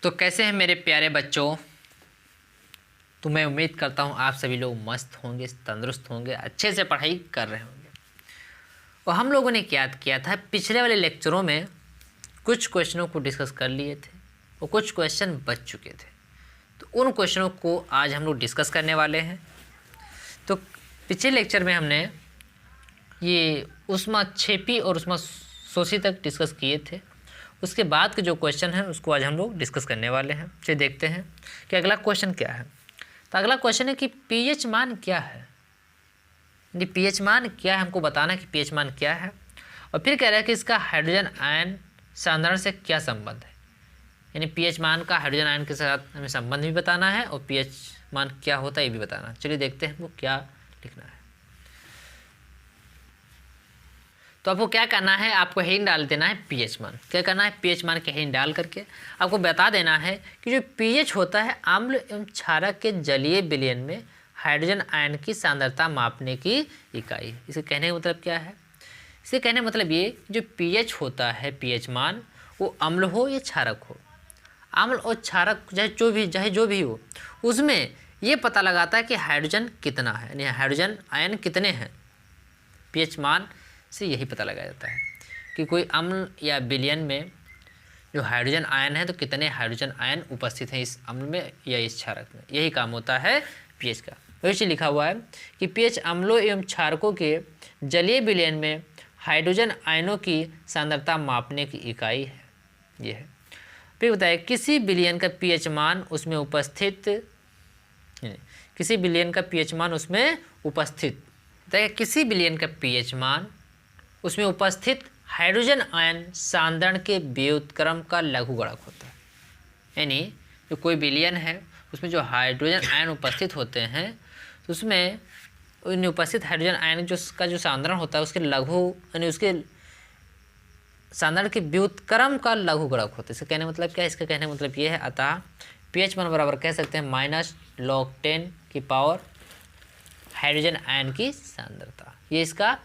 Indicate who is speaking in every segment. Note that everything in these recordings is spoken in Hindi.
Speaker 1: तो कैसे हैं मेरे प्यारे बच्चों। तो मैं उम्मीद करता हूँ आप सभी लोग मस्त होंगे, तंदुरुस्त होंगे, अच्छे से पढ़ाई कर रहे होंगे। और हम लोगों ने क्या किया था, पिछले वाले लेक्चरों में कुछ क्वेश्चनों को डिस्कस कर लिए थे और कुछ क्वेश्चन बच चुके थे। तो उन क्वेश्चनों को आज हम लोग डिस्कस करने वाले हैं। तो पिछले लेक्चर में हमने ये ऊष्माक्षेपी और ऊष्माशोषी तक डिस्कस किए थे। उसके बाद के जो क्वेश्चन है उसको आज हम लोग डिस्कस करने वाले हैं। चलिए देखते हैं कि अगला क्वेश्चन क्या है। तो अगला क्वेश्चन है कि पीएच मान क्या है। यानी पीएच मान क्या है, हमको बताना है कि पीएच मान क्या है। और फिर कह रहा है कि इसका हाइड्रोजन आयन सांद्रण से क्या संबंध है। यानी पीएच मान का हाइड्रोजन आयन के साथ हमें संबंध भी बताना है और पीएच मान क्या होता है ये भी बताना है। चलिए देखते हैं वो क्या लिखना है। तो आपको क्या करना है, आपको हेडिंग डाल देना है पीएच मान। क्या करना है, पीएच मान के हेडिंग डाल करके आपको बता देना है कि जो पीएच होता है अम्ल एवं क्षारक के जलीय विलयन में हाइड्रोजन आयन की सांद्रता मापने की इकाई है। इसे कहने का मतलब क्या है, इसे कहने का मतलब ये जो पीएच होता है, पीएच मान, वो अम्ल हो या क्षारक हो, अम्ल और क्षारक चाहे जो भी हो, उसमें ये पता लगाता है कि हाइड्रोजन कितना है, यानी हाइड्रोजन आयन कितने हैं। पीएच मान से यही पता लगाया जाता है कि कोई अम्ल या विलयन में जो हाइड्रोजन आयन है तो कितने हाइड्रोजन आयन उपस्थित हैं इस अम्ल में या इस क्षारक में। यही काम होता है पीएच का। वैसे लिखा हुआ है कि पीएच अम्लों एवं क्षारकों के जलीय विलयन में हाइड्रोजन आयनों की सांद्रता मापने की इकाई है। ये है। फिर बताया किसी विलयन का पीएच मान उसमें उपस्थित, किसी विलयन का पीएच मान उसमें उपस्थित, बताया किसी विलयन का पीएच मान उसमें उपस्थित हाइड्रोजन आयन सांद्रण के व्युत्क्रम का लघुगणक होता है। यानी जो कोई विलयन है उसमें जो हाइड्रोजन आयन उपस्थित होते हैं तो उसमें उन उपस्थित हाइड्रोजन आयन जो सांद्रण होता है उसके लघु, यानी उसके सांद्रण के व्युत्क्रम का लघुगणक होता है। इसका कहने मतलब क्या है, इसका कहने मतलब ये है, अतः पीएच मान बराबर कह सकते हैं -log10 की पावर हाइड्रोजन आयन की सांद्रता। ये इसका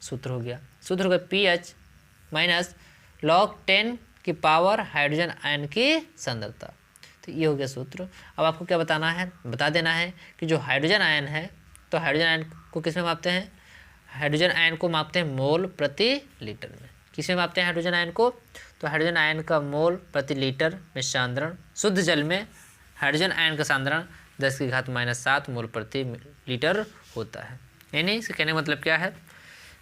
Speaker 1: सूत्र हो गया। सूत्र हो गया पीएच -log10 की पावर हाइड्रोजन आयन की सांद्रता। तो ये हो गया सूत्र। अब आपको क्या बताना है, बता देना है कि जो हाइड्रोजन आयन है तो हाइड्रोजन आयन को किस में मापते हैं, हाइड्रोजन आयन को मापते हैं मोल प्रति लीटर में। किस में मापते हैं हाइड्रोजन आयन को, तो हाइड्रोजन आयन का मोल प्रति लीटर में सांद्रण, शुद्ध जल में हाइड्रोजन आयन का सांद्रण 10⁻⁷ मोल प्रति लीटर होता है। यानी इसके कहने का मतलब क्या है,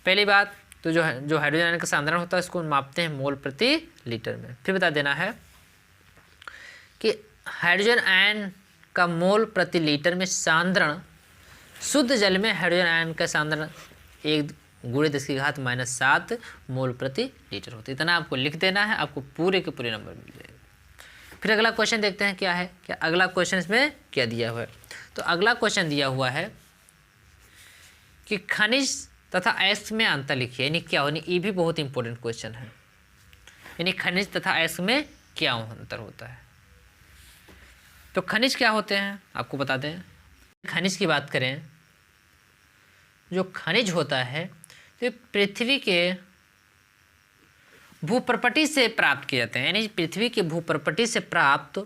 Speaker 1: पहली बात तो जो हाइड्रोजन आयन का सांद्रण होता है उसको मापते हैं मोल प्रति लीटर में। फिर बता देना है कि हाइड्रोजन आयन का मोल प्रति लीटर में सांद्रण, शुद्ध जल में हाइड्रोजन आयन का सांद्रण 1 × 10⁻⁷ मोल प्रति लीटर होता है। इतना आपको लिख देना है, आपको पूरे के पूरे नंबर मिल जाएंगे। फिर अगला क्वेश्चन देखते हैं क्या है, क्या अगला क्वेश्चन इसमें क्या दिया हुआ है। तो अगला क्वेश्चन दिया हुआ है कि खनिज तथा अयस्क में अंतर लिखिए। यानी क्या होनी, ये भी बहुत इंपॉर्टेंट क्वेश्चन है। यानी खनिज तथा अयस्क में क्या अंतर होता है। तो खनिज क्या होते हैं आपको बता दें। खनिज की बात करें, जो खनिज होता है तो पृथ्वी के भूप्रपटी से प्राप्त किए जाते हैं। यानी पृथ्वी के भूप्रपटी से प्राप्त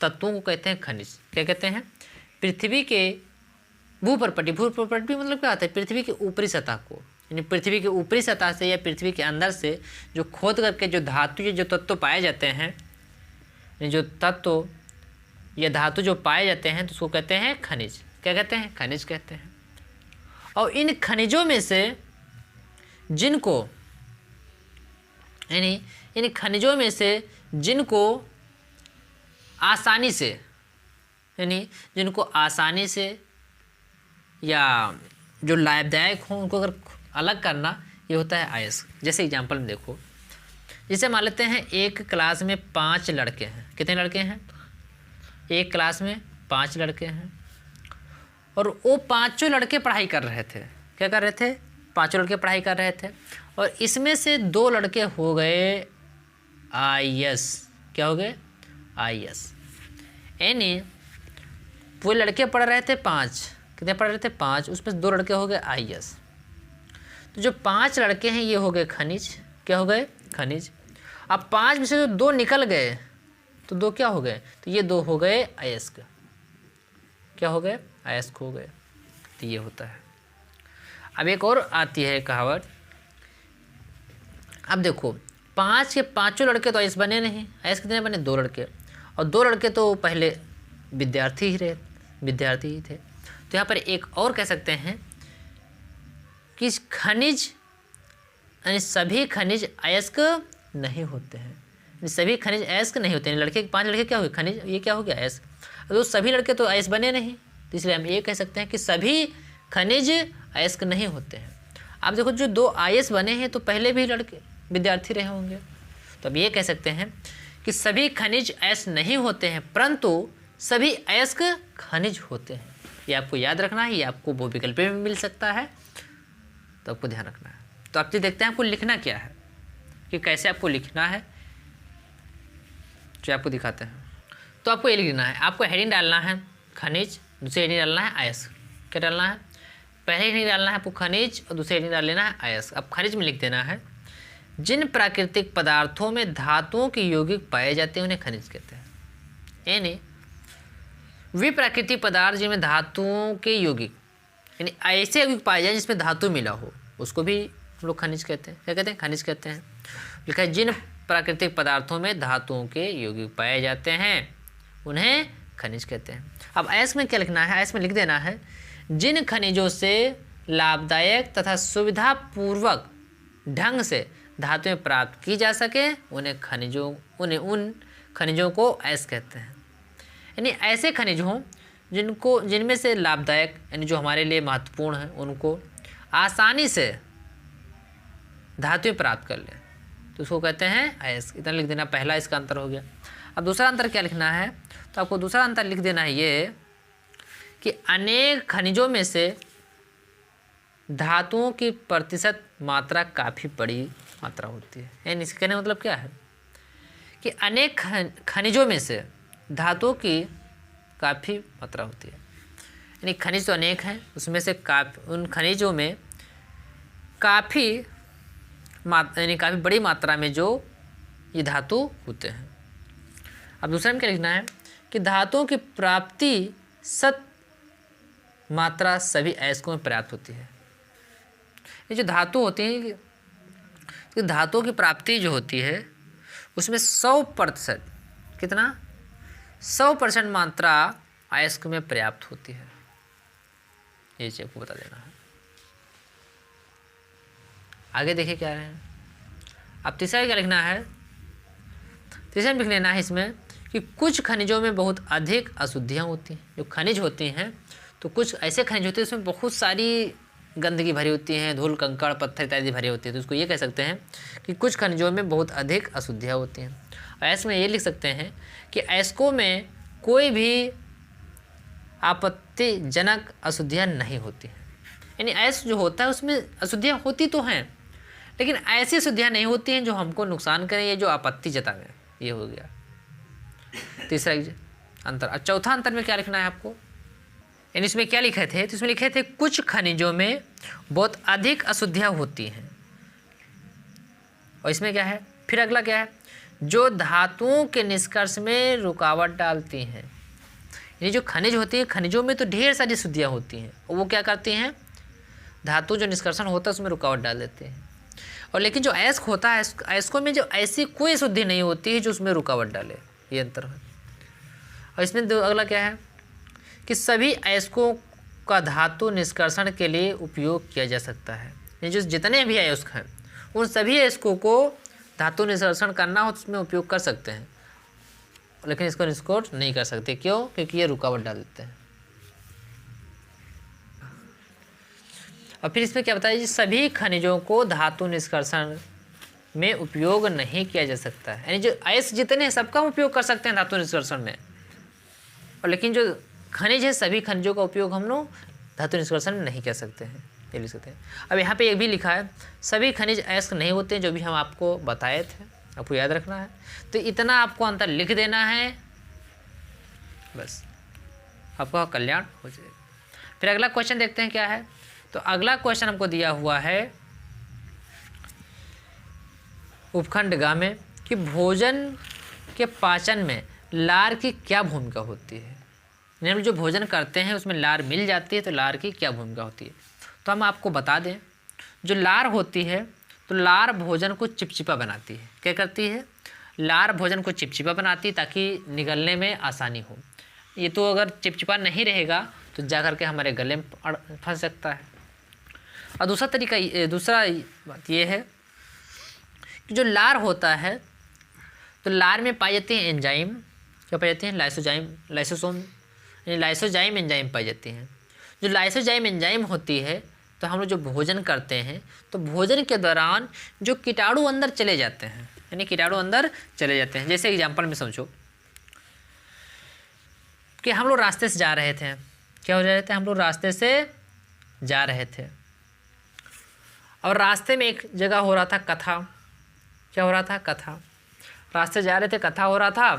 Speaker 1: तत्वों को कहते हैं खनिज। क्या कहते हैं, पृथ्वी के भूप्रपटी मतलब क्या होता है, पृथ्वी की ऊपरी सतह को, यानी पृथ्वी की ऊपरी सतह से या पृथ्वी के अंदर से जो खोद करके जो धातु या जो तत्व पाए जाते हैं, जो तत्व या धातु जो पाए जाते हैं तो उसको कहते हैं खनिज। क्या कहते हैं, खनिज कहते हैं। और इन खनिजों में से जिनको, यानी इन खनिजों में से जिनको आसानी से, यानी जिनको आसानी से या जो लाभदायक हो उनको अगर अलग करना, ये होता है अयस्क। जैसे एग्जांपल में देखो, जैसे मान लेते हैं एक क्लास में 5 लड़के हैं। कितने लड़के हैं, एक क्लास में 5 लड़के हैं और वो पांचों लड़के पढ़ाई कर रहे थे। क्या कर रहे थे, पांचों लड़के पढ़ाई कर रहे थे और इसमें से 2 लड़के हो गए आईएएस। क्या हो गए, आईएएस। यानी वो लड़के पढ़ रहे थे 5, कितने पढ़ रहे थे 5, उसमें 2 लड़के हो गए आईएएस। तो जो 5 लड़के हैं ये हो गए खनिज। क्या हो गए, खनिज। अब 5 में से जो 2 निकल गए तो 2 क्या हो गए, तो ये 2 हो गए अयस्क। क्या हो गए, अयस्क हो गए। तो ये होता है। अब एक और आती है कहावत। अब देखो 5 के 5 लड़के तो अयस्क बने नहीं, अयस्क कितने बने, 2 लड़के, और 2 लड़के तो पहले विद्यार्थी ही थे। तो यहाँ पर एक और कह सकते हैं कि खनिज यानी सभी खनिज अयस्क नहीं होते हैं, सभी खनिज अयस्क नहीं होते हैं। लड़के 5 लड़के क्या हुए, खनिज, ये क्या हो गया, अयस्क। तो सभी लड़के तो अयस्क बने नहीं, तो इसलिए हम ये कह सकते हैं कि सभी खनिज अयस्क नहीं होते हैं। आप देखो जो 2 अयस्क बने हैं तो पहले भी लड़के विद्यार्थी रहे होंगे, तो अब ये कह सकते हैं कि सभी खनिज अयस्क नहीं होते हैं परंतु सभी अयस्क खनिज होते हैं। ये आपको याद रखना है, ये आपको वो विकल्प में मिल सकता है, तो आपको ध्यान रखना है। तो आप देखते हैं आपको लिखना क्या है, कि कैसे आपको लिखना है, जो आपको दिखाते हैं। तो आपको ये लिखना है, आपको हेडिंग डालना है खनिज, दूसरी हेडिंग डालना है अयस्क। क्या डालना है, पहले हेडिंग डालना है आपको खनिज और दूसरी हेडिंग डाल लेना है अयस्क। अब खनिज में लिख देना है जिन प्राकृतिक पदार्थों में धातुओं के यौगिक पाए जाते हैं उन्हें खनिज कहते हैं। यानी वे प्राकृतिक पदार्थ जिनमें धातुओं के यौगिक यानी ऐसे यौगिक पाए जाए जिसमें धातु मिला हो, उसको भी हम लोग खनिज कहते हैं। क्या कहते हैं, खनिज कहते हैं। लिखा है जिन प्राकृतिक पदार्थों में धातुओं के यौगिक पाए जाते हैं उन्हें खनिज कहते हैं। अब अयस्क में क्या लिखना है, अयस्क में लिख देना है जिन खनिजों से लाभदायक तथा सुविधापूर्वक ढंग से धातुएं प्राप्त की जा सके उन खनिजों को अयस्क कहते हैं। यानी ऐसे खनिज हों जिनमें से लाभदायक यानी जो हमारे लिए महत्वपूर्ण है उनको आसानी से धातुएं प्राप्त कर लें, तो उसको कहते हैं अयस्क। इतना लिख देना, पहला इसका अंतर हो गया। अब दूसरा अंतर क्या लिखना है, तो आपको दूसरा अंतर लिख देना है ये कि अनेक खनिजों में से धातुओं की प्रतिशत मात्रा काफ़ी बड़ी मात्रा होती है। यानी इसके कहने का मतलब क्या है कि अनेक खनिजों में से धातुओं की काफ़ी मात्रा होती है। यानी खनिज तो अनेक हैं, उसमें से उन खनिजों में काफ़ी बड़ी मात्रा में जो ये धातु होते हैं। अब दूसरा में क्या लिखना है कि धातुओं की प्राप्ति सत मात्रा सभी अयस्कों में पर्याप्त होती है। ये जो धातु होती है, तो धातुओं की प्राप्ति जो होती है उसमें 100% कितना, 100% मात्रा अयस्क में पर्याप्त होती है। ये चीज़ आपको बता देना है। आगे देखिए क्या है। अब तीसरा क्या लिखना है, तीसरा में लिख लेना है इसमें कि कुछ खनिजों में बहुत अधिक अशुद्धियाँ होती हैं। जो खनिज होती हैं तो कुछ ऐसे खनिज होते हैं उसमें बहुत सारी गंदगी भरी होती हैं, धूल कंकड़ पत्थर इत्यादि भरी होती है, तो उसको ये कह सकते हैं कि कुछ खनिजों में बहुत अधिक अशुद्धियाँ होती हैं। और ऐसे में ये लिख सकते हैं कि अयस्कों में कोई भी आपत्तिजनक अशुद्धियाँ नहीं होती हैं। यानी अयस्क जो होता है उसमें अशुद्धियाँ होती तो हैं, लेकिन ऐसी अशुद्धियाँ नहीं होती हैं जो हमको नुकसान करें या जो आपत्ति जतावें। ये हो गया तीसरा अंतर। और चौथा अंतर में क्या लिखना है आपको, यानी इसमें क्या लिखे थे, तो इसमें लिखे थे कुछ खनिजों में बहुत अधिक अशुद्धियाँ होती हैं। और इसमें क्या है, फिर अगला क्या है, जो धातुओं के निष्कर्ष में रुकावट डालती हैं। यानी जो खनिज होती है, खनिजों में तो ढेर सारी अशुद्धियाँ होती हैं और वो क्या करती हैं, धातु जो निष्कर्षण होता है उसमें रुकावट डाल देते हैं। और लेकिन जो अयस्क होता है, अयस्कों में जो ऐसी कोई अशुद्धि नहीं होती है जो उसमें रुकावट डाले। ये अंतर है। और इसमें अगला क्या है कि सभी अयस्कों का धातु निष्कर्षण के लिए उपयोग किया जा सकता है। ये जो जितने भी अयस्क हैं उन सभी अयस्कों को धातु निष्कर्षण करना हो तो उसमें उपयोग कर सकते हैं, लेकिन इसको निष्कर्ष नहीं कर सकते। क्यों, क्योंकि ये रुकावट डाल देते हैं। और फिर इसमें क्या बताया, सभी खनिजों को धातु निष्कर्षण में उपयोग नहीं किया जा सकता है। यानी जो अयस्क जितने हैं सबका उपयोग कर सकते हैं धातु निष्कर्षण में, और लेकिन जो खनिज है सभी खनिजों का उपयोग हम लोग धातु निष्कर्षण में नहीं कर सकते हैं। ये लिख सकते हैं। अब यहाँ पे ये भी लिखा है सभी खनिज अयस्क नहीं होते हैं, जो भी हम आपको बताए थे, आपको याद रखना है। तो इतना आपको अंतर लिख देना है, बस आपका कल्याण हो जाएगा। फिर अगला क्वेश्चन देखते हैं क्या है। तो अगला क्वेश्चन हमको दिया हुआ है उपखंड ग में कि भोजन के पाचन में लार की क्या भूमिका होती है, यानी हम जो भोजन करते हैं उसमें लार मिल जाती है तो लार की क्या भूमिका होती है। तो हम आपको बता दें, जो लार होती है तो लार भोजन को चिपचिपा बनाती है। क्या करती है? लार भोजन को चिपचिपा बनाती है ताकि निगलने में आसानी हो। ये तो अगर चिपचिपा नहीं रहेगा तो जा कर के हमारे गले में फंस सकता है। और दूसरा बात ये है कि जो लार होता है तो लार में पाई जाती है एंजाइम। क्या पाई जाती है? लाइसोजाइम एंजाइम पाई जाती हैं। जो लाइसोजाइम एंजाइम होती है तो हम लोग जो भोजन करते हैं तो भोजन के दौरान जो कीटाणु अंदर चले जाते हैं, यानी कीटाणु अंदर चले जाते हैं। जैसे एग्जांपल में समझो कि हम लोग रास्ते से जा रहे थे। क्या हो रहे थे? हम लोग रास्ते से जा रहे थे और रास्ते में एक जगह हो रहा था कथा। क्या हो रहा था? कथा। रास्ते जा रहे थे, कथा हो रहा था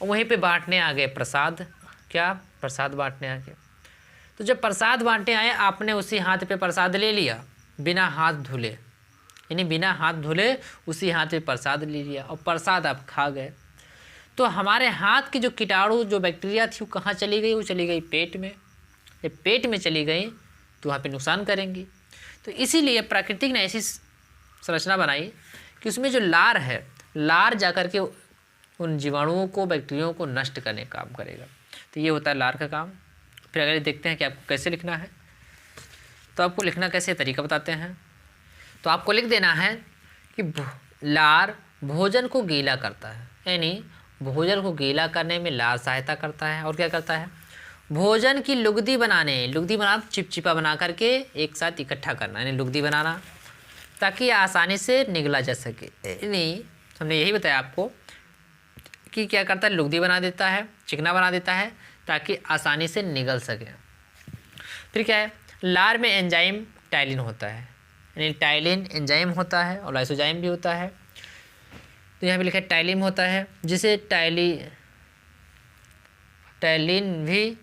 Speaker 1: और वहीं पे बांटने आ गए प्रसाद। क्या? प्रसाद बांटने आ गए। तो जब प्रसाद बांटने आए आपने उसी हाथ पे प्रसाद ले लिया बिना हाथ धुले, यानी बिना हाथ धुले उसी हाथ पे प्रसाद ले लिया और प्रसाद आप खा गए। तो हमारे हाथ की जो कीटाणु, जो बैक्टीरिया थी वो कहाँ चली गई? वो चली गई पेट में। जब पेट में चली गई तो वहाँ पे नुकसान करेंगी। तो इसीलिए प्रकृति ने ऐसी संरचना बनाई कि उसमें जो लार है, लार जाकर के उन जीवाणुओं को, बैक्टीरियाओं को नष्ट करने का काम करेगा। तो ये होता है लार का काम। फिर अगर देखते हैं कि आपको कैसे लिखना है, तो आपको लिखना कैसे तरीका बताते हैं। तो आपको लिख देना है कि लार भोजन को गीला करता है, यानी भोजन को गीला करने में लार सहायता करता है। और क्या करता है? भोजन की लुगदी बनाना, चिपचिपा बना करके एक साथ इकट्ठा करना, यानी लुगदी बनाना, ताकि आसानी से निगला जा सके। यानी हमने यही बताया आपको कि क्या करता है? लुगदी बना देता है, चिकना बना देता है ताकि आसानी से निगल सके। फिर क्या है? लार में एंजाइम टाइलिन होता है, यानी टाइलिन एंजाइम होता है और लाइसोजाइम भी होता है। तो यहाँ पे लिखा है टाइलिन होता है, जिसे टाइलिन भी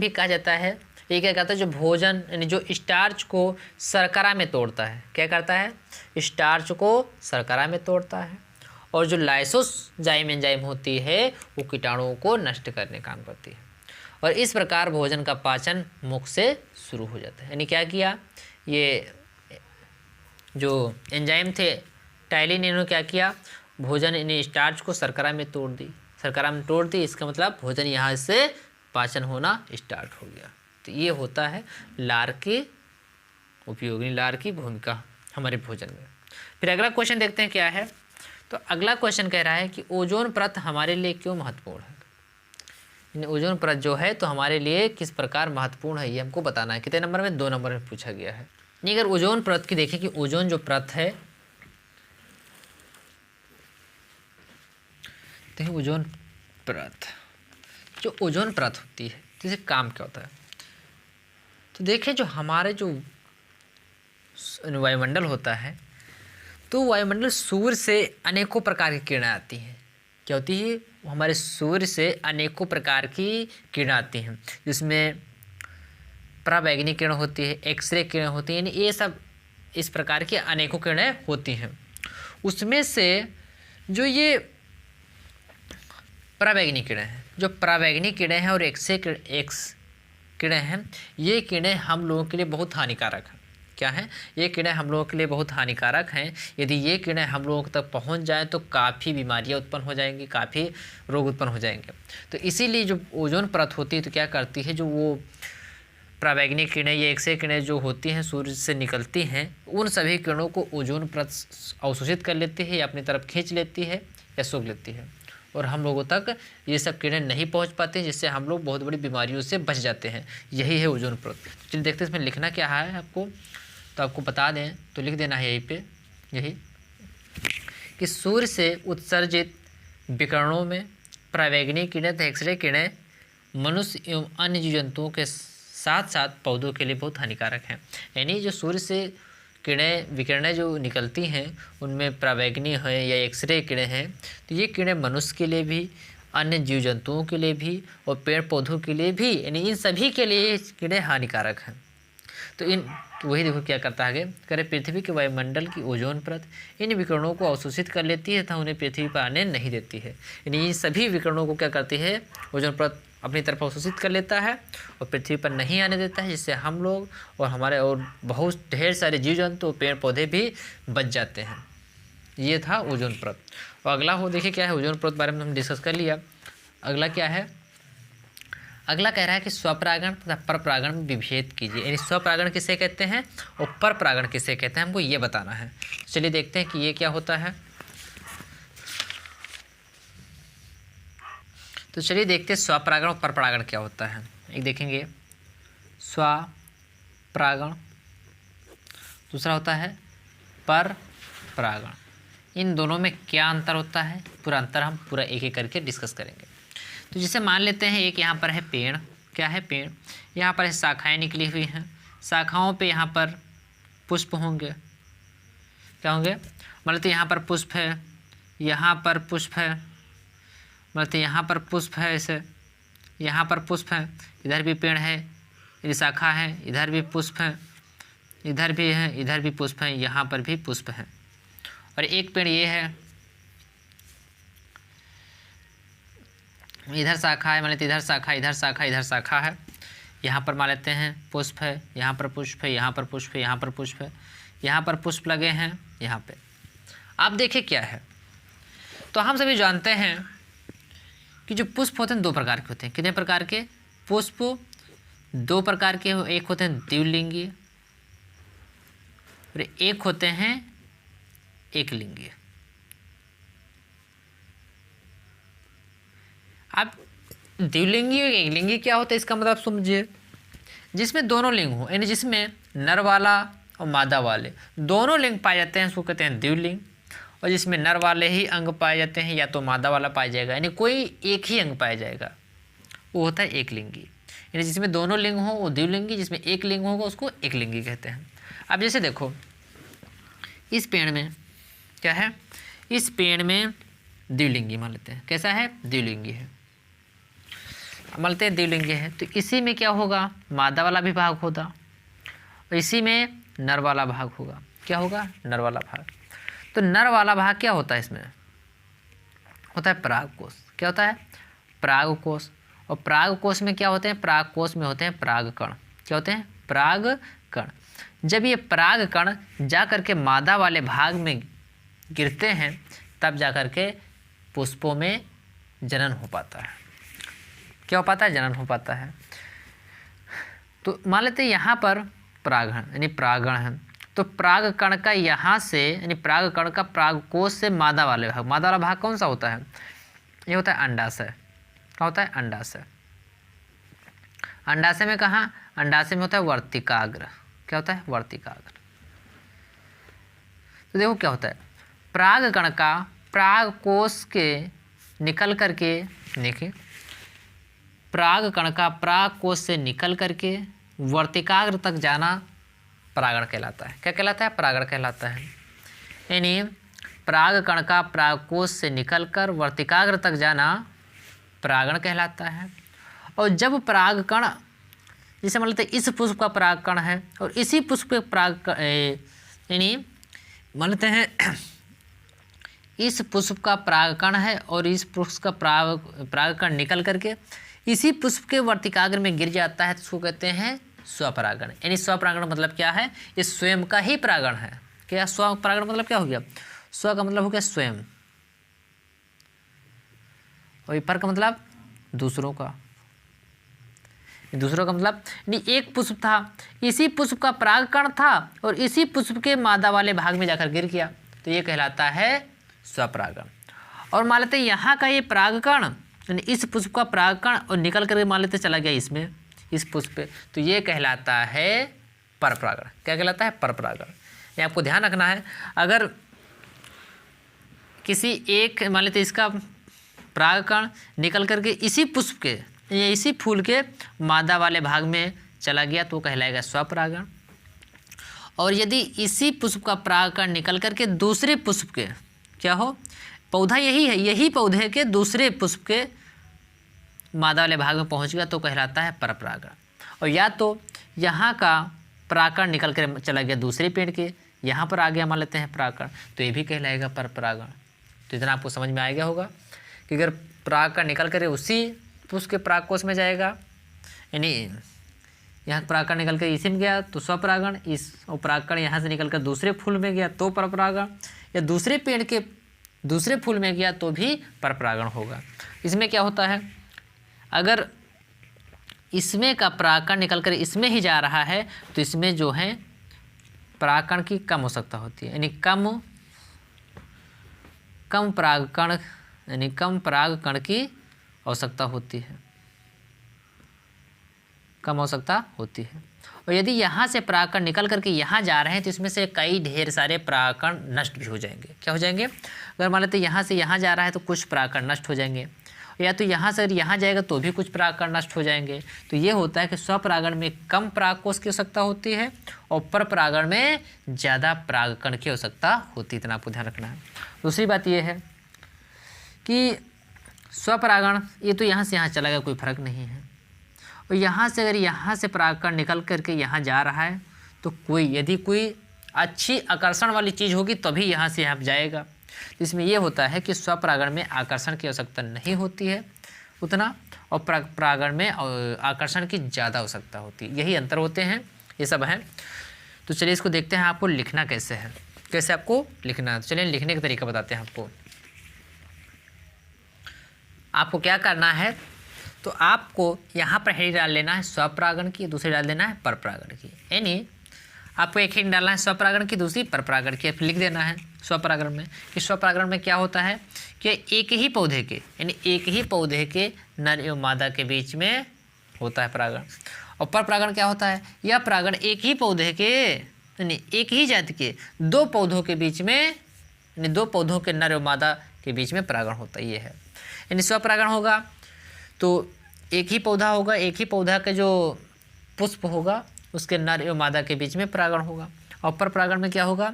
Speaker 1: कहा जाता है। ये क्या करता है? जो भोजन, यानी जो स्टार्च को शर्करा में तोड़ता है। क्या करता है? स्टार्च को शर्करा में तोड़ता है। और जो लाइसोजाइम एंजाइम होती है वो कीटाणुओं को नष्ट करने काम करती है। और इस प्रकार भोजन का पाचन मुख से शुरू हो जाता है। यानी क्या किया? ये जो एंजाइम थे टाइलिन, इन्होंने क्या किया? भोजन, यानी स्टार्च को शर्करा में तोड़ दी। इसका मतलब भोजन यहाँ से पाचन होना स्टार्ट हो गया। तो ये होता है लार के उपयोग, लार की भूमिका हमारे भोजन में। फिर अगला क्वेश्चन देखते हैं क्या है। तो अगला क्वेश्चन कह रहा है कि ओजोन परत हमारे लिए क्यों महत्वपूर्ण है। ओजोन परत जो है तो हमारे लिए किस प्रकार महत्वपूर्ण है, ये हमको बताना है। कितने नंबर में? 2 नंबर में पूछा गया है। नहीं, अगर ओजोन परत की देखें कि ओजोन जो परत है, तो ओजोन परत, जो ओजोन परत होती है तो इसे काम क्या होता है? तो देखें, जो हमारे जो वायुमंडल होता है तो वायुमंडल सूर्य से अनेकों प्रकार की किरणें आती हैं। क्या होती है? हमारे सूर्य से अनेकों प्रकार की किरणें आती हैं, जिसमें पराबैंगनी किरण होती है, एक्सरे किरण होती है, यानी ये सब इस प्रकार की अनेकों किरणें होती हैं। उसमें से जो ये पराबैंगनी किरणें हैं और एक्स किरणें हैं, ये किरणें हम लोगों के लिए बहुत हानिकारक हैं। क्या है? ये किरणें हम लोगों के लिए बहुत हानिकारक हैं। यदि ये किरणें हम लोगों तक पहुंच जाएं तो काफ़ी बीमारियां उत्पन्न हो जाएंगी, काफ़ी रोग उत्पन्न हो जाएंगे। तो इसीलिए जो ओजोन परत होती है तो क्या करती है? जो वो पराबैंगनी किरणें या एक्सरे किरणें जो होती हैं सूर्य से निकलती हैं, उन सभी किरणों को ओजोन परत अवशोषित कर लेती है या अपनी तरफ खींच लेती है या सोख लेती है, और हम लोगों तक ये सब किरणें नहीं पहुंच पाती, जिससे हम लोग बहुत बड़ी बीमारियों से बच जाते हैं। यही है ओजोन परत। चलिए देखते हैं इसमें लिखना क्या है आपको। तो आपको बता दें तो लिख देना है यही कि सूर्य से उत्सर्जित विकिरणों में पराबैंगनी किरणें तथा एक्सरे किरणें मनुष्य एवं अन्य जीव जंतुओं के साथ साथ पौधों के लिए बहुत हानिकारक हैं। यानी जो सूर्य से विकिरणें जो निकलती हैं उनमें पराबैंगनी है या एक्सरे किरणें हैं, तो ये किरणें मनुष्य के लिए भी, अन्य जीव जंतुओं के लिए भी और पेड़ पौधों के लिए भी, यानी इन सभी के लिए किरणें हानिकारक हैं। तो कि वही देखो क्या करता है आगे, करे पृथ्वी के वायुमंडल की ओजोन परत इन विकिरणों को अवशोषित कर लेती है तथा उन्हें पृथ्वी पर आने नहीं देती है। यानी इन सभी विकिरणों को क्या करती है, ओजोन परत अपनी तरफ अवशोषित कर लेता है और पृथ्वी पर नहीं आने देता है, जिससे हम लोग और हमारे और बहुत ढेर सारे जीव जंतु पेड़ पौधे भी बच जाते हैं। ये था ओजोन परत। और अगला हो देखिए क्या है, ओजोन परत बारे में हम डिस्कस कर लिया। अगला क्या है, अगला कह रहा है कि स्वपरागण तथा परपरागण में विभेद कीजिए। यानी स्वपरागण किसे कहते हैं और परपरागण किसे कहते हैं, हमको ये बताना है। चलिए देखते हैं कि ये क्या होता है। तो चलिए देखते हैं स्वपरागण और परपरागण क्या होता है। एक देखेंगे स्वपरागण, दूसरा होता है परपरागण। इन दोनों में क्या अंतर होता है, पूरा अंतर हम पूरा एक एक करके डिस्कस करेंगे। तो जैसे मान लेते हैं एक यहाँ पर है पेड़, क्या है पेड़, यहाँ पर शाखाएं निकली हुई हैं, शाखाओं पे यहाँ पर पुष्प होंगे, क्या होंगे, मतलब यहाँ पर पुष्प है, यहाँ पर पुष्प है, मतलब यहाँ पर पुष्प है, ऐसे यहाँ पर पुष्प है, इधर भी पेड़ है, ये शाखा है, इधर भी पुष्प है, इधर भी है, इधर भी पुष्प है, यहाँ पर भी पुष्प है। और एक पेड़ ये है, इधर शाखा है, मान लेते इधर शाखा, इधर शाखा, इधर शाखा है, यहाँ पर मान लेते हैं पुष्प है, यहाँ पर पुष्प है, यहाँ पर पुष्प है, यहाँ पर पुष्प है, यहाँ पर पुष्प लगे हैं यहाँ पे। आप देखिए क्या है, तो हम सभी जानते हैं कि जो पुष्प होते हैं दो प्रकार के होते हैं। कितने प्रकार के पुष्प, दो प्रकार के, एक होते हैं द्विलिंगी और एक होते हैं एकलिंगी। अब द्विलिंगी और एकलिंगी क्या होता है, इसका मतलब समझिए, जिसमें दोनों लिंग हो, यानी जिसमें नर वाला और मादा वाले दोनों लिंग पाए जाते हैं उसको कहते हैं द्विलिंग। और जिसमें नर वाले ही अंग पाए जाते हैं या तो मादा वाला पाया जाएगा, यानी कोई एक ही अंग पाया जाएगा, वो होता है एकलिंगी। यानी जिसमें दोनों लिंग हो वो द्विलिंगी, जिसमें एक लिंग होगा उसको एकलिंगी कहते हैं। अब जैसे देखो इस पेड़ में क्या है, इस पेड़ में द्विलिंगी मान लेते हैं, कैसा है, द्विलिंगी है, मान लेते हैं द्विलिंगी है। तो इसी में क्या होगा, मादा वाला भी भाग होगा और इसी में नर वाला भाग होगा, क्या होगा, नर वाला भाग। तो नर वाला भाग क्या होता है, इसमें होता है परागकोश, क्या होता है, परागकोश। और परागकोश में क्या होते हैं, परागकोश में होते हैं परागकण, क्या होते हैं, परागकण। जब ये परागकण जा करके मादा वाले भाग में गिरते हैं तब जा करके पुष्पों में जनन हो पाता है, क्या हो पाता है, जनन हो पाता है। तो मान लेते हैं यहाँ पर परागण यानी परागण है, तो परागकण का यहाँ से यानी परागकण का परागकोश से मादा वाले भाग, मादा वाला भाग कौन सा होता है, ये होता है अंडाशय, क्या होता है, अंडाशय। अंडाशय में कहाँ, अंडाशय में होता है वर्तिकाग्र, क्या होता है, वर्तिकाग्र। तो देखो क्या होता है, परागकण का परागकोश के निकल करके, देखिए परागकण का परागकोश से निकल करके वर्तिकाग्र तक जाना परागण कहलाता है, क्या कहलाता है, परागण कहलाता है। यानी परागकण का परागकोश से निकलकर वर्तिकाग्र तक जाना परागण कहलाता है। और जब परागकण, जैसे मान लेते हैं इस पुष्प का परागकण है और इसी पुष्प के पराग, यानी मान लेते हैं इस पुष्प का परागकण है और इस पुष्प का परागकण निकल करके इसी पुष्प के वर्तिकाग्र में गिर जाता है, तो उसको कहते हैं स्वपरागण। यानी स्वपरागण मतलब क्या है, ये स्वयं का ही परागण है। क्या स्वपरागण मतलब क्या हो गया, स्व का मतलब हो गया स्वयं और पर का मतलब दूसरों का, दूसरों का मतलब एक पुष्प था, इसी पुष्प का परागकण था और इसी पुष्प के मादा वाले भाग में जाकर गिर गया, तो ये कहलाता है स्वपरागण। और मान लेते हैं यहाँ का ये परागकण यानी इस पुष्प का परागकण और निकल करके मान लेते चला गया इसमें, इस पुष्प पे, तो ये कहलाता है परपरागण। क्या कहलाता है, परपरागण। ये आपको ध्यान रखना है, अगर किसी एक मान लेते इसका परागकण निकल करके इसी पुष्प के या इसी फूल के मादा वाले भाग में चला गया तो कहलाएगा स्वपरागण। और यदि इसी पुष्प का परागकण निकल करके दूसरे पुष्प के, क्या हो, पौधा यही है, यही पौधे के दूसरे पुष्प के मादा वाले भाग में पहुंच गया तो कहलाता है परपरागण। और या तो यहाँ का परागकण निकल कर चला गया दूसरे पेड़ के, यहाँ पर आ गया मान लेते हैं परागकण, तो ये भी कहलाएगा पर परागण। तो इतना आपको समझ में आ गया होगा कि अगर परागकण निकल कर उसी पुष्प के परागकोश में जाएगा, यानी यहाँ परागकण निकल कर इसी में गया तो स्वपरागण, इस और परागकण यहाँ से निकल कर दूसरे फूल में गया तो परपरागण, या दूसरे पेड़ के दूसरे फूल में गया तो भी परपरागण होगा। इसमें क्या होता है, अगर इसमें का परागकण निकल कर इसमें ही जा रहा है तो इसमें जो है परागकण की कम आवश्यकता होती है, यानी कम परागकण, यानी कम परागकण की आवश्यकता होती है, कम आवश्यकता होती है। और यदि यहाँ से परागकण निकल करके यहाँ जा रहे हैं तो इसमें से कई ढेर सारे परागकण नष्ट भी हो जाएंगे। क्या हो जाएंगे, अगर मान लेते यहाँ से यहाँ जा रहा है तो कुछ परागकण नष्ट हो जाएंगे, या तो यहाँ से यहाँ जाएगा तो भी कुछ परागकण नष्ट हो जाएंगे। तो ये होता है कि स्वपरागण में कम परागकोश की आवश्यकता होती है और परपरागण में ज़्यादा परागकण की आवश्यकता होती है। इतना आपको ध्यान रखना है। दूसरी बात ये है कि स्वपरागण ये तो यहाँ से यहाँ चला गया, कोई फर्क नहीं है, और यहाँ से अगर यहाँ से परागकण निकल करके यहाँ जा रहा है तो यदि कोई अच्छी आकर्षण वाली चीज़ होगी तभी यहाँ से यहाँ जाएगा। तो इसमें यह होता है कि स्वपरागण में आकर्षण की आवश्यकता नहीं होती है उतना, और परागण में आकर्षण की ज़्यादा आवश्यकता होती है। यही अंतर होते हैं, ये सब हैं। तो चलिए इसको देखते हैं आपको लिखना कैसे है, कैसे आपको लिखना है। तो चलिए लिखने का तरीका बताते हैं आपको। आपको क्या करना है, तो आपको यहाँ पर हेडिंग डाल लेना है स्वपरागण की, दूसरी डाल देना है परपरागण की, यानी आपको एक हेडिंग डालना है स्वपरागण की, दूसरी परपरागण की। लिख देना है स्वपरागण में कि स्वपरागण में क्या होता है कि एक ही पौधे के, यानी एक ही पौधे के नर एवं मादा के बीच में होता है परागण। और परपरागण क्या होता है, यह परागण एक ही पौधे के, यानी एक ही जाति के दो पौधों के बीच में, यानी दो पौधों के नर एवं मादा के बीच में परागण होता है। ये है, यानी स्वपरागण होगा तो एक ही पौधा होगा, एक ही पौधा के जो पुष्प होगा उसके नर एवं मादा के बीच में परागण होगा। और परपरागण में क्या होगा,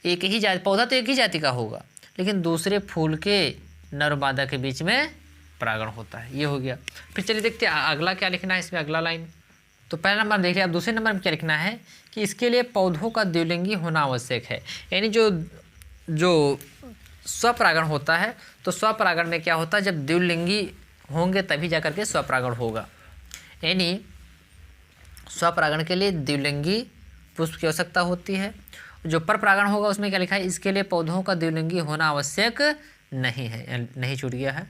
Speaker 1: एक ही जाति, पौधा तो एक ही जाति का होगा लेकिन दूसरे फूल के नर मादा के बीच में परागण होता है। ये हो गया। फिर चलिए देखते हैं अगला क्या लिखना है इसमें, अगला लाइन। तो पहला नंबर देख लिया, अब दूसरे नंबर में क्या लिखना है कि इसके लिए पौधों का द्विलिंगी होना आवश्यक है, यानी जो स्वपरागण होता है तो स्वपरागण में क्या होता है, जब द्विलिंगी होंगे तभी जाकर के स्वपरागण होगा, यानी स्वपरागण के लिए द्विलिंगी पुष्प की आवश्यकता होती है। जो परपरागण होगा उसमें क्या लिखा है, इसके लिए पौधों का द्विलिंगी होना आवश्यक नहीं है, नहीं छूट गया है,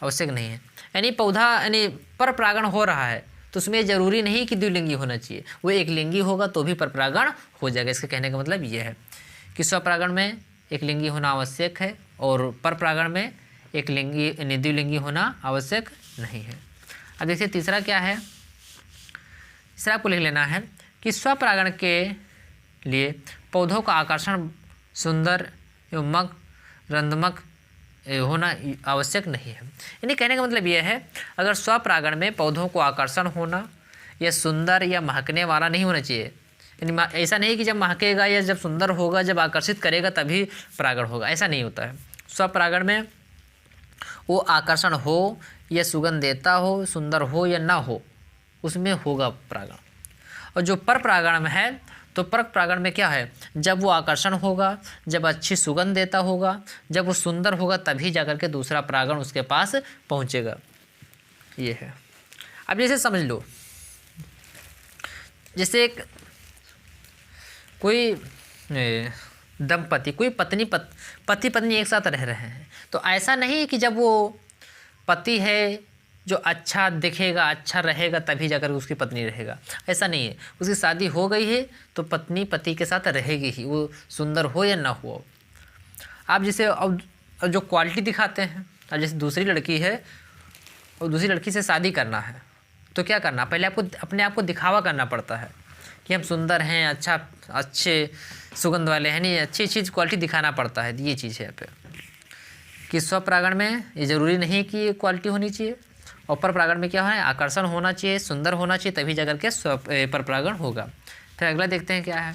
Speaker 1: आवश्यक नहीं है, यानी पौधा यानी परपरागण हो रहा है तो उसमें ज़रूरी नहीं कि द्विलिंगी होना चाहिए, वो एक लिंगी होगा तो भी परपरागण हो जाएगा। इसके कहने का मतलब ये है कि स्वपरागण में एक लिंगी होना आवश्यक है और परपरागण में एक लिंगी यानी द्विलिंगी होना आवश्यक नहीं है। अब देखिए तीसरा क्या है, तीसरा आपको लिख लेना है कि स्वपरागण के लिए पौधों का आकर्षण सुंदर एवं रंध्रमक होना आवश्यक नहीं है, यानी कहने का मतलब यह है अगर स्वपरागण में पौधों को आकर्षण होना या सुंदर या महकने वाला नहीं होना चाहिए, यानी ऐसा नहीं कि जब महकेगा या जब सुंदर होगा, जब आकर्षित करेगा तभी परागण होगा, ऐसा नहीं होता है। स्वपरागण में वो आकर्षण हो या सुगंध देता हो, सुंदर हो या ना हो, उसमें होगा परागण। और जो परपरागण में है तो परपरागण में क्या है, जब वो आकर्षण होगा, जब अच्छी सुगंध देता होगा, जब वो सुंदर होगा तभी जाकर के दूसरा परागण उसके पास पहुंचेगा। ये है। अब जैसे समझ लो, जैसे एक कोई दंपति, कोई पति पत्नी एक साथ रह रहे हैं, तो ऐसा नहीं कि जब वो पति है जो अच्छा दिखेगा, अच्छा रहेगा तभी जाकर उसकी पत्नी रहेगा, ऐसा नहीं है। उसकी शादी हो गई है तो पत्नी पति के साथ रहेगी ही, वो सुंदर हो या ना हो। आप जैसे अब जो क्वालिटी दिखाते हैं, अब जैसे दूसरी लड़की है और दूसरी लड़की से शादी करना है तो क्या करना, पहले आपको अपने आप को दिखावा करना पड़ता है कि हम सुंदर हैं, अच्छे सुगंध वाले हैं, नहीं अच्छी चीज़ क्वालिटी दिखाना पड़ता है। ये चीज़ है यहाँ पे कि स्वपरागण में ये ज़रूरी नहीं कि ये क्वालिटी होनी चाहिए, और परपरागण में क्या है, आकर्षण होना चाहिए, सुंदर होना चाहिए तभी जाकर के परपरागण होगा। फिर अगला देखते हैं क्या है,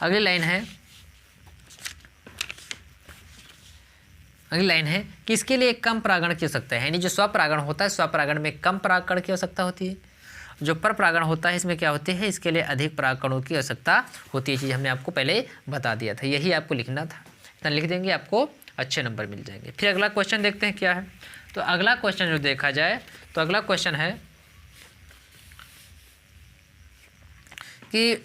Speaker 1: अगली लाइन है कि इसके लिए कम परागण की आवश्यकता है, यानी जो स्वपरागण होता है स्वपरागण में कम परागण की आवश्यकता होती है। जो पर परागण होता है इसमें क्या होती है, इसके लिए अधिक परागकणों की आवश्यकता होती है। चीज़ हमने आपको पहले बता दिया था, यही आपको लिखना था। इतना लिख देंगे आपको अच्छे नंबर मिल जाएंगे। फिर अगला क्वेश्चन देखते हैं क्या है। तो अगला क्वेश्चन जो देखा जाए तो अगला क्वेश्चन है कि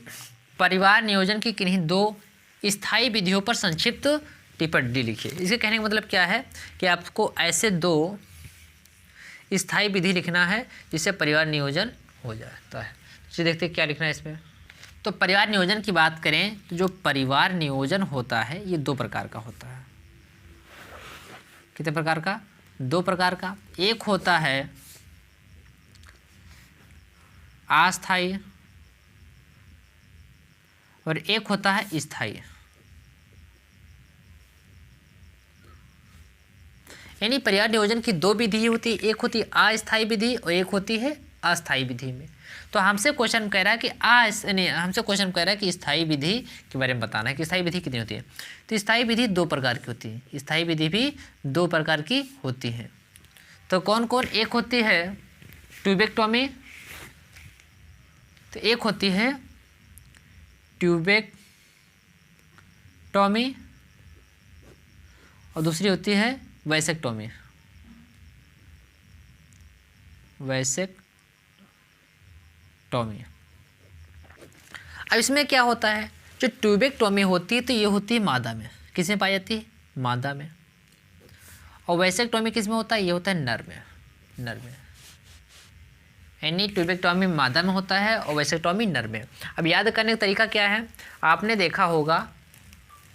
Speaker 1: परिवार नियोजन की किन्हीं दो स्थायी विधियों पर संक्षिप्त टिप्पणी लिखिए। इसके कहने का मतलब क्या है कि आपको ऐसे दो स्थायी विधि लिखना है जिससे परिवार नियोजन हो जाता है। तो देखते हैं क्या लिखना है इसमें। तो परिवार नियोजन की बात करें तो जो परिवार नियोजन होता है ये दो प्रकार का होता है। कितने प्रकार का? दो प्रकार का। एक होता है अस्थायी और एक होता है स्थायी। यानी परिवार नियोजन की दो विधि होती है, एक होती है अस्थायी विधि और एक होती है अस्थायी विधि में। तो हमसे क्वेश्चन कह रहा है कि हमसे क्वेश्चन कह रहा है कि स्थायी विधि के बारे में बताना है कि स्थायी विधि कितनी होती है। तो स्थायी विधि दो प्रकार की होती है, स्थायी विधि भी दो प्रकार की होती है। तो कौन कौन? एक होती है ट्यूबेक्टोमी, तो एक होती है ट्यूबेक्टोमी और दूसरी होती है वैसेक्टोमी। अब इसमें क्या होता है, जो ट्यूबेक्टोमी होती है तो ये होती है मादा में। किसमें पाई जाती है? मादा में। और वैसेक्टोमी किस में होता है? ये होता है नर में। यानी ट्यूबेक्टोमी मादा में होता है और वैसेक्टोमी नर में। अब याद करने का तरीका क्या है, आपने देखा होगा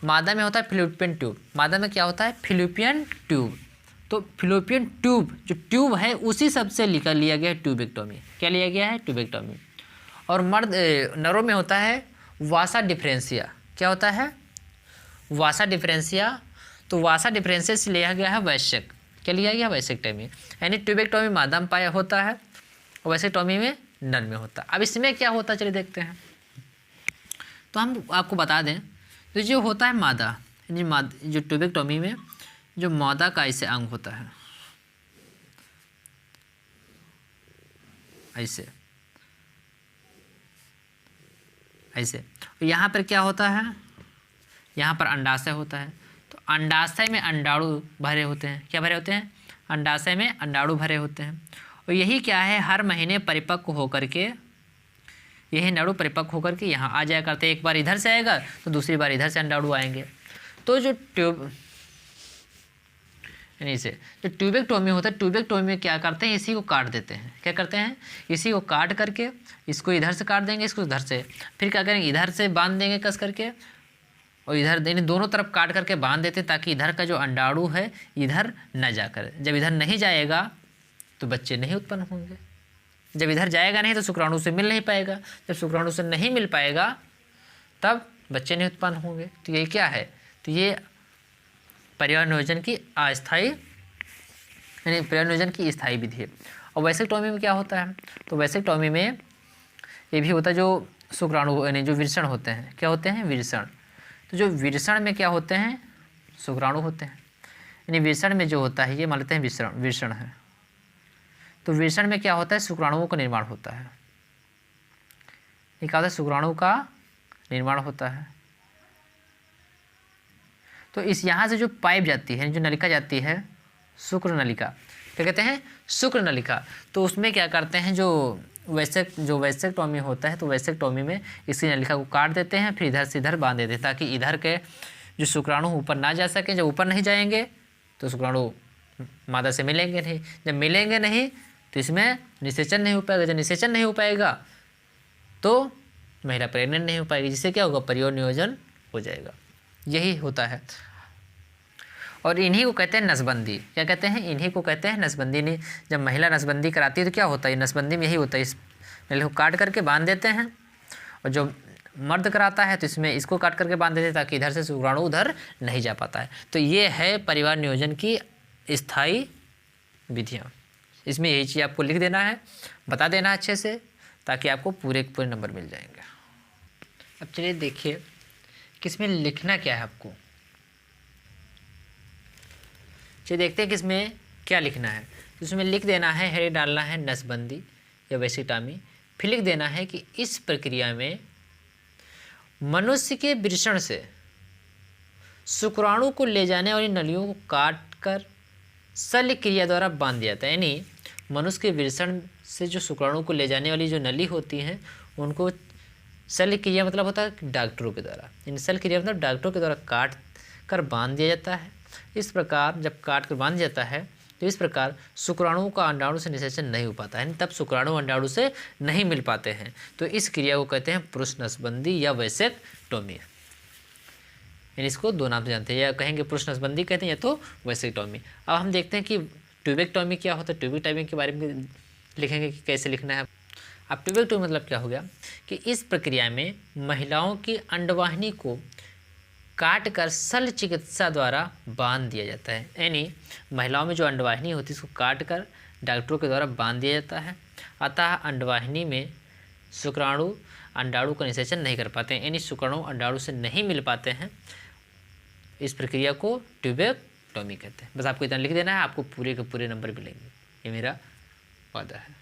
Speaker 1: मादा में होता है फिलिपियन ट्यूब। मादा में क्या होता है? Philippian tube. तो फिलिपियन ट्यूब जो ट्यूब है उसी सबसे लिया गया है ट्यूबेक्टोमी। क्या लिया गया है? ट्यूबेक्टोमी। और नरों में होता है वासा डिफरेंशिया। क्या होता है? वासा डिफरेंशिया। तो वासा डिफरेंशिया से लिया गया है वैसेक। क्या लिया गया? वैसेक्टोमी। यानी ट्यूबेक्टोमी मादा में पाया होता है और वैसेक्टोमी में नर में होता है। अब इसमें क्या होता है चलिए देखते हैं। तो हम आपको बता दें तो जो होता है मादा, जो ट्यूबेक्टोमी में जो मादा का ऐसे अंग होता है, ऐसे यहाँ पर क्या होता है? यहाँ पर अंडाशय होता है। तो अंडाशय में अंडाणु भरे होते हैं। क्या भरे होते हैं? अंडाशय में अंडाणु भरे होते हैं। और यही क्या है, हर महीने परिपक्व होकर के, यही अंडाणु परिपक्व होकर के यहाँ आ जाया करते हैं। एक बार इधर से आएगा तो दूसरी बार इधर से अंडाणु आएंगे। तो जो ट्यूबेक्टोमी होता है, ट्यूबेक्टोमी में क्या करते हैं, इसी को काट देते हैं। क्या करते हैं? इसी को काट करके इसको इधर से काट देंगे, इसको इधर से, फिर क्या करेंगे, इधर से बांध देंगे कस करके, और इधर यानी दोनों तरफ काट करके बांध देते हैं ताकि इधर का जो अंडाणु है इधर न जाकर, जब इधर नहीं जाएगा तो बच्चे नहीं उत्पन्न होंगे। जब इधर जाएगा नहीं तो शुक्राणु से मिल नहीं पाएगा, जब शुक्राणु से नहीं मिल पाएगा तब बच्चे नहीं उत्पन्न होंगे। तो ये क्या है? तो ये परिवार नियोजन की अस्थायी यानी परिवार नियोजन की स्थायी विधि है। और वैसेक्टोमी में क्या होता है? तो वैसेक्टोमी में ये भी होता है जो शुक्राणु यानी जो विरसण होते हैं। क्या होते हैं? विरसण। तो जो विरसण में क्या होते हैं? शुक्राणु होते हैं। यानी विरसण में जो होता है ये मान लेते हैं विरसण है। तो विरसण में क्या होता है? शुक्राणुओं का निर्माण होता है। ये क्या होता है? शुक्राणु का निर्माण होता है। तो इस यहाँ से जो पाइप जाती है, जो नलिका जाती है, शुक्र नलिका, क्या कहते हैं? शुक्र नलिका। तो उसमें क्या करते हैं, जो वैसेक्टोमी होता है तो वैसेक्टोमी में इसी नलिका को काट देते हैं, फिर इधर से इधर बांध देते हैं ताकि इधर के जो शुक्राणु ऊपर ना जा सके। जब ऊपर नहीं जाएंगे तो शुक्राणु मादा से मिलेंगे नहीं, जब मिलेंगे नहीं तो इसमें निषेचन नहीं हो पाएगा, जब निषेचन नहीं हो पाएगा तो महिला प्रेग्नेंट नहीं हो पाएगी, जिससे क्या होगा? परिवार नियोजन हो जाएगा। यही होता है और इन्हीं को कहते हैं नसबंदी। क्या कहते हैं? इन्हीं को कहते हैं नसबंदी। नहीं, जब महिला नसबंदी कराती है तो क्या होता है? नसबंदी में यही होता है, इस महिला को काट करके बांध देते हैं, और जो मर्द कराता है तो इसमें इसको काट करके बांध देते हैं ताकि इधर से शुक्राणु उधर नहीं जा पाता है। तो ये है परिवार नियोजन की स्थायी विधियाँ। इसमें यही चीज़ आपको लिख देना है, बता देना अच्छे से, ताकि आपको पूरे नंबर मिल जाएंगे। अब चलिए देखिए किसमें लिखना क्या है आपको। चलिए देखते हैं किसमें क्या लिखना है। इसमें लिख देना है, हेड डालना है नसबंदी या वैसेक्टोमी, फिर लिख देना है कि इस प्रक्रिया में मनुष्य के वृषण से शुक्राणु को ले जाने वाली नलियों को काट कर शल्य क्रिया द्वारा बांध दिया जाता है। यानी मनुष्य के वृषण से जो शुक्राणु को ले जाने वाली जो नली होती हैं उनको शल्य क्रिया मतलब होता है डॉक्टरों के द्वारा, यानी शल्य क्रिया मतलब डॉक्टरों के द्वारा काट कर बांध दिया जाता है। इस प्रकार जब काट कर बांध जाता है तो इस प्रकार शुक्राणुओं का अंडाणु से निषेचन नहीं हो पाता है, तब शुक्राणु अंडाणु से नहीं मिल पाते हैं। तो इस क्रिया को कहते हैं पुरुष नसबंदी या वैसेक्टोमी। यानी इसको दो नाम से जानते हैं, या कहेंगे पुरुष नसबंदी कहते हैं या तो वैसेक्टोमी। अब हम देखते हैं कि ट्यूबेक्टोमी क्या होता है। ट्यूबेक्टोमी के बारे में लिखेंगे कि कैसे लिखना है। अब ट्यूबेक्टोमी मतलब क्या हो गया कि इस प्रक्रिया में महिलाओं की अंडवाहिनी को काट कर शल्य चिकित्सा द्वारा बांध दिया जाता है। यानी महिलाओं में जो अंडवाहिनी होती है इसको काट कर डॉक्टरों के द्वारा बांध दिया जाता है। अतः अंडवाहिनी में शुक्राणु अंडाणु का निषेचन नहीं कर पाते हैं, यानी शुक्राणु अंडाणु से नहीं मिल पाते हैं। इस प्रक्रिया को ट्यूबेक्टोमी कहते हैं। बस आपको इतना लिख देना है, आपको पूरे के पूरे नंबर मिलेंगे, ये मेरा वादा है।